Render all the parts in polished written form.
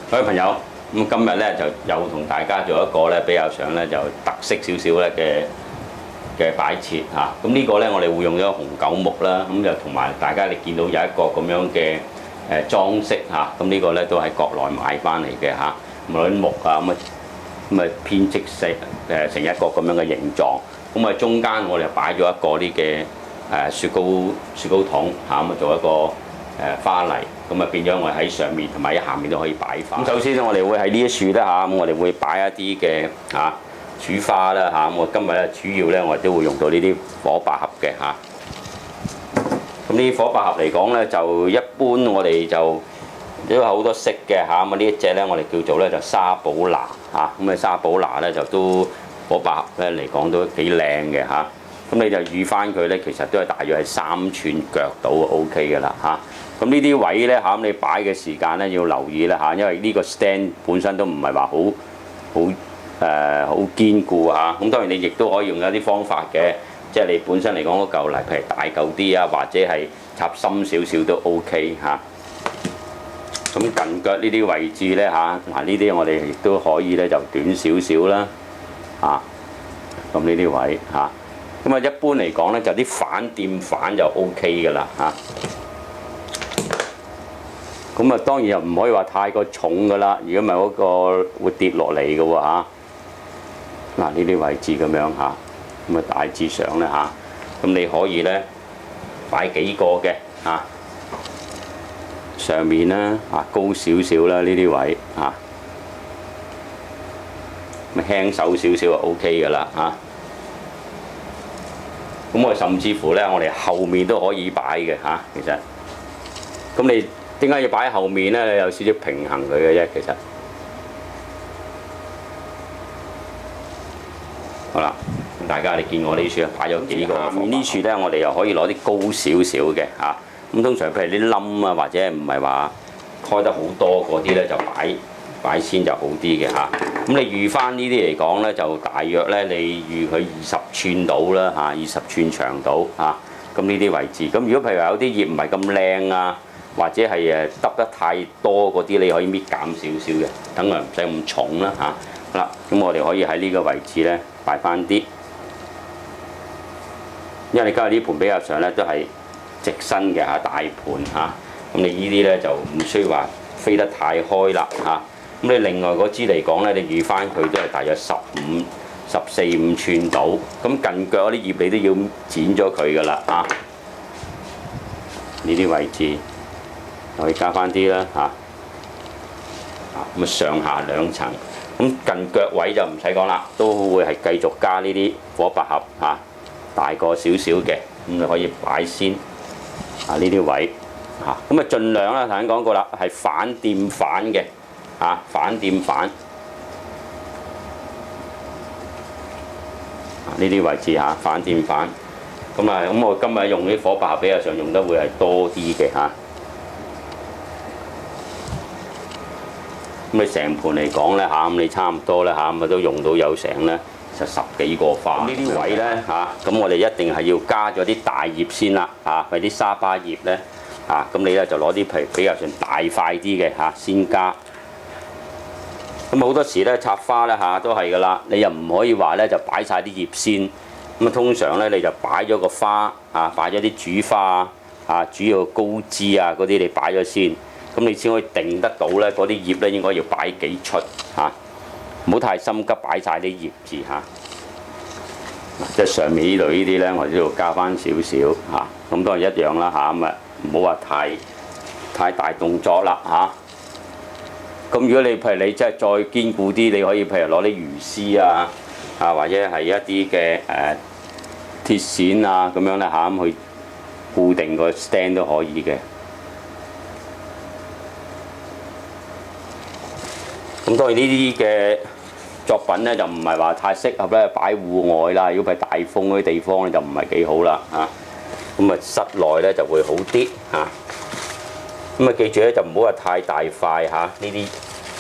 各位朋友，咁今日咧就又同大家做一個咧比較上咧就特色少少咧嘅擺設嚇。咁呢個咧我哋會用咗紅棗木啦，咁就同埋大家你見到有一個咁樣嘅裝飾嚇。咁呢個咧都喺國內買翻嚟嘅嚇，無論木啊咁啊編織成一個咁樣嘅形狀。咁啊中間我哋擺咗一個啲嘅雪糕筒嚇，咁啊做一個花泥，咁啊變咗我哋喺上面同埋喺下面都可以擺花。咁首先咧，我哋會喺呢一處咧嚇，咁我哋會擺一啲嘅柱花啦嚇。咁我今日咧主要咧我哋都會用到呢啲火百合嘅嚇。咁呢啲火百合嚟講咧，就一般我哋就因為好多色嘅嚇。咁呢一隻咧我哋叫做咧就沙寶拿嚇。咁啊沙寶拿咧就都火百合咧嚟講都幾靚嘅嚇。咁你就預翻佢咧，其實都係大約係3寸腳到 OK 嘅啦嚇。咁呢啲位咧嚇，咁你擺嘅時間咧要留意啦嚇，因為呢個 stand 本身都唔係話好堅固嚇。咁當然你亦都可以用一啲方法嘅，即係你本身嚟講嗰嚿泥，譬如大嚿啲啊，或者係插深少少都 OK 嚇。咁近腳呢啲位置咧嚇，嗱呢啲我哋亦都可以咧就短少少啦嚇。咁呢啲位嚇。咁啊，一般嚟講咧，就啲反掂反就 O K 嘅啦嚇。咁啊，當然又唔可以話太過重嘅啦，如果唔係嗰個會跌落嚟嘅喎嚇。嗱呢啲位置咁樣嚇，咁啊大致上咧嚇，咁你可以咧擺幾個嘅嚇，上面啦嚇高少少啦呢啲位嚇，咪輕手少少就 O K 嘅啦嚇。咁我甚至乎咧，我哋後面都可以擺嘅嚇，其實。咁你點解要擺喺後面咧？你有少少平衡佢嘅啫，其實。好啦，大家你見我呢處擺咗幾個？呢處咧，我哋又可以攞啲高少少嘅嚇。咁通常譬如啲冧啊，或者唔係話開得好多嗰啲咧，就擺先就好啲嘅嚇。咁你預翻呢啲嚟講咧，就大約咧你預佢20寸到啦嚇，20寸長到嚇。咁呢啲位置，咁如果譬如話有啲葉唔係咁靚啊，或者係耷得太多嗰啲，你可以搣減少少嘅，等佢唔使咁重啦嚇。好啦，咁我哋可以喺呢個位置咧擺翻啲，因為你今日呢盤比較上咧都係直身嘅嚇，大盤嚇。咁你呢啲咧就唔需要話飛得太開啦嚇。咁你另外嗰支嚟講咧，你預翻佢都係大約14、15寸到。咁近腳嗰啲葉你都要剪咗佢噶啦嚇。呢啲位置可以加翻啲啦嚇。咁啊上下兩層。咁近腳位就唔使講啦，都會係繼續加呢啲火百合嚇，大個少少嘅，咁你可以擺先啊呢啲位嚇。咁啊盡量啦，頭先講過啦，係反掂反嘅。反掂反呢啲位置嚇，反掂反咁啊。咁我今日用啲火百合比較上用得會係多啲嘅嚇。咁你成盤嚟講咧嚇，咁你差唔多咧嚇，咁都用到有成咧就10幾個花。呢啲位咧嚇，咁我哋一定係要加咗啲大葉先啦嚇，係啲沙巴葉咧嚇。咁你咧就攞啲比較上大塊啲嘅嚇先加。咁好多時咧插花咧嚇都係噶啦，你又唔可以話咧就擺晒啲葉先。咁啊通常咧你就擺咗個花嚇，擺咗啲主花啊，主要高枝啊嗰啲你擺咗先，咁你先可以定得到咧嗰啲葉咧應該要擺幾出嚇，唔好太心急擺晒啲葉字嚇。即係上面呢度呢啲咧，我哋都要加翻少少嚇。咁當然一樣啦嚇，咁啊唔好話太大動作啦嚇。咁如果你譬如你真係再堅固啲，你可以譬如攞啲魚絲啊，或者係一啲嘅鐵線啊咁樣咧嚇，咁去固定個 stand 都可以嘅。咁當然呢啲嘅作品咧就唔係話太適合咧擺戶外啦，如果係大風嗰啲地方咧就唔係幾好啦嚇。咁啊室內咧就會好啲嚇。咁啊記住咧就唔好話太大塊嚇，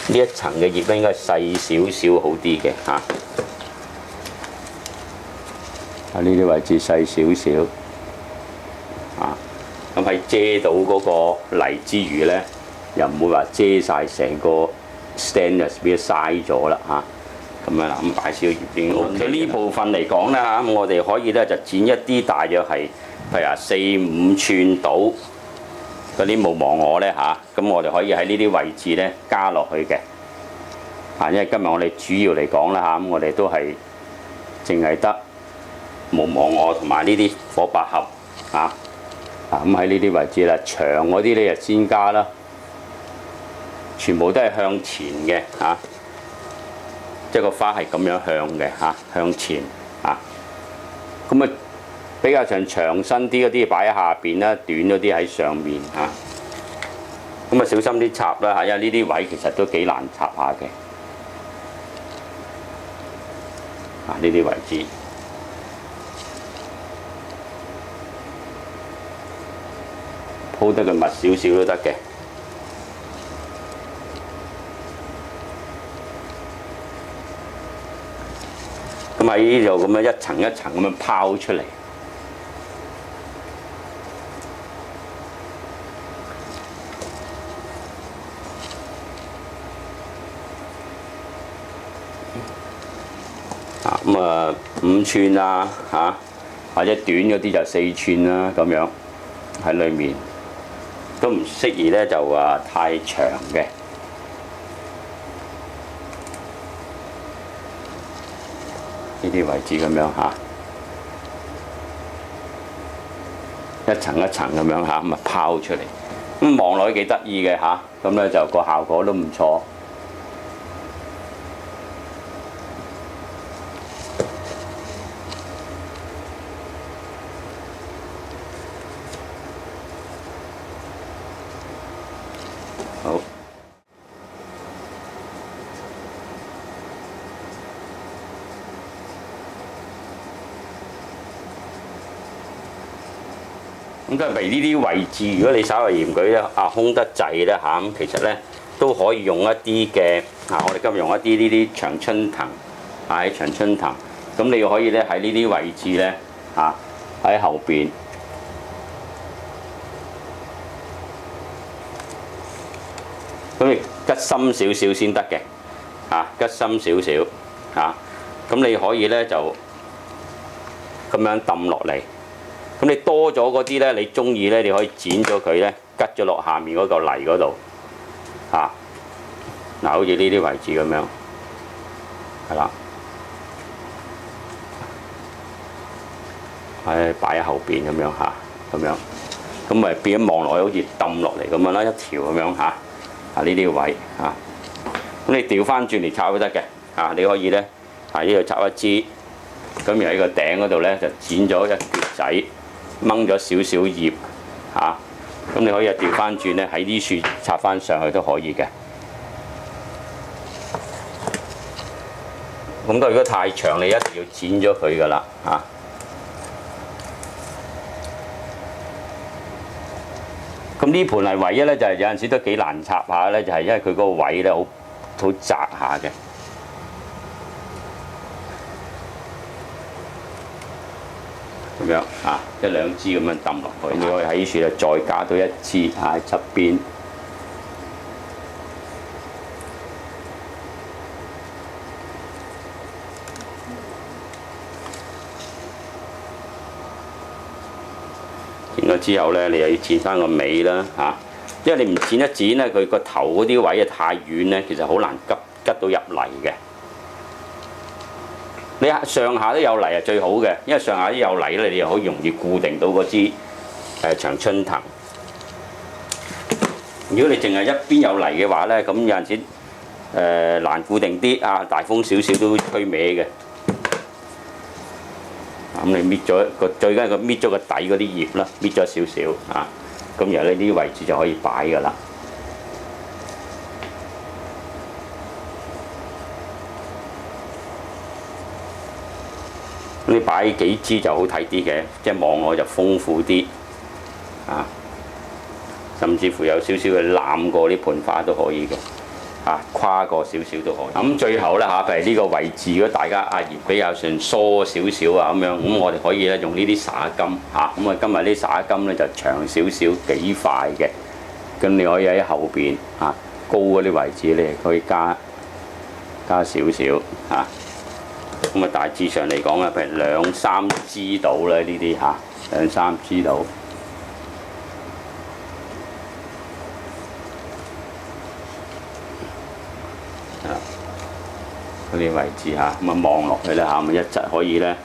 呢一層嘅葉咧應該細少少好啲嘅嚇。啊呢啲位置細少少嚇，咁喺遮到嗰個泥之餘咧，又唔會話遮晒成個 stand 就變咗嘥咗啦嚇。咁樣啦，咁擺少葉已經 OK。對呢部分嚟講咧嚇，咁我哋可以咧就剪一啲大約係譬如話4-5寸到嗰啲冇忘我咧嚇，咁我哋可以喺呢啲位置咧加落去嘅。因為今日我哋主要嚟講啦嚇，咁我哋都係淨係得冇忘我同埋呢啲火百合嚇。咁喺呢啲位置啦，長嗰啲咧就先加啦，全部都係向前嘅嚇。即係個花係咁樣向嘅嚇，向前嚇。咁啊比較長身啲嗰啲擺喺下邊啦，短嗰啲喺上面嚇。咁啊小心啲插啦嚇，因為呢啲位其實都幾難插下嘅。呢啲位置鋪得佢密少少都得嘅。咁喺呢度咁樣一層一層咁樣拋出嚟，咁啊5寸啊嚇，或者短嗰啲就4寸啦咁樣喺裏面，都唔適宜咧就話太長嘅。呢啲位置咁樣嚇，一層一層咁樣嚇，咁啊拋出嚟，咁望落去幾得意嘅嚇，咁咧就個效果都唔錯。好。咁即係為呢啲位置，如果你稍為嫌佢咧空得滯咧嚇，咁其實咧都可以用一啲嘅我哋今日用一啲呢啲長春藤喺長春藤，咁你可以咧喺呢啲位置咧喺後邊，咁你吉深少少先得嘅吉深少少咁你可以咧就咁樣揼落嚟。咁你多咗嗰啲咧，你中意咧，你可以剪咗佢咧，吉咗落下面嗰嚿泥嗰度好似呢啲位置咁樣，係啦，擺喺後邊咁樣咁樣，咁咪變咗望落去好似揼落嚟咁樣啦，一條咁樣呢啲位咁你調翻轉嚟插都得嘅你可以咧呢度插一支，咁而喺個頂嗰度咧就剪咗一橛仔。掹咗少少葉咁你可以調翻轉咧，喺呢處插翻上去都可以嘅。咁如果太長，你一定要剪咗佢噶啦咁呢盤係唯一咧，就係有陣時都幾難插下咧，就係因為佢嗰個位咧好窄下嘅。咁樣1-2支咁樣揼落去，你可以喺呢處咧再加多1支喺側邊。剪咗之後咧，你又要剪翻個尾啦因為你唔剪一剪咧，佢個頭嗰啲位太遠咧，其實好難吉到入泥嘅。你上下都有泥係最好嘅，因為上下都有泥咧，你又好容易固定到嗰支長春藤。如果你淨係一邊有泥嘅話咧，咁有陣時難固定啲大風少少都吹歪嘅。咁你搣咗最緊要搣咗個底嗰啲葉啦，搣咗少少咁然後呢啲位置就可以擺㗎啦。你擺幾支就好睇啲嘅，即係望我就豐富啲甚至乎有少少嘅攬過啲盤花都可以嘅跨過少少都可以。咁最後咧譬如呢個位置，如果大家葉比較上疏少少咁樣，咁我哋可以咧用呢啲灑金咁今日呢灑金咧就長少少幾塊嘅，咁你可以喺後邊高嗰啲位置，你可以加少少嚇。咁啊，大致上嚟講啊，譬如2-3支到啦，呢啲嚇2-3支到。嗰啲位置嚇，咁啊望落去咧嚇，咁一直可以咧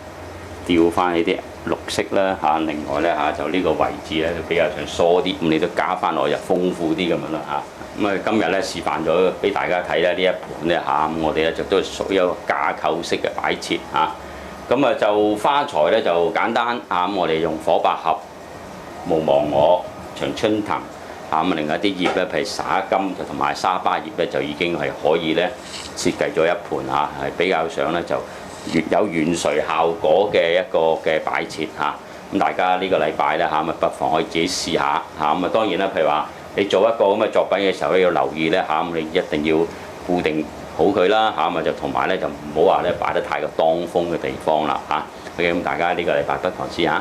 調翻起啲綠色啦嚇。另外咧嚇就呢個位置咧比較上疏啲，咁你都加翻落就豐富啲咁樣啦嚇。咁啊今日咧示範咗俾大家睇啦，呢一盤咧嚇，咁我哋咧就都係屬於一個架構式嘅擺設嚇。咁啊就花材咧就簡單嚇，咁我哋用火百合、無忘我、長春藤。咁另外啲葉咧，譬如灑金同埋沙巴葉咧，就已經係可以咧設計咗一盤嚇，係比較上咧就越有遠垂效果嘅一個嘅擺設嚇。咁大家呢個禮拜咧嚇，咪不妨可以自己試下嚇。咁啊當然啦，譬如話你做一個咁嘅作品嘅時候咧，要留意咧嚇，咁你一定要固定好佢啦嚇。咁就同埋咧就唔好話咧擺得太過當風嘅地方啦嚇。OK，咁大家呢個禮拜不妨試下。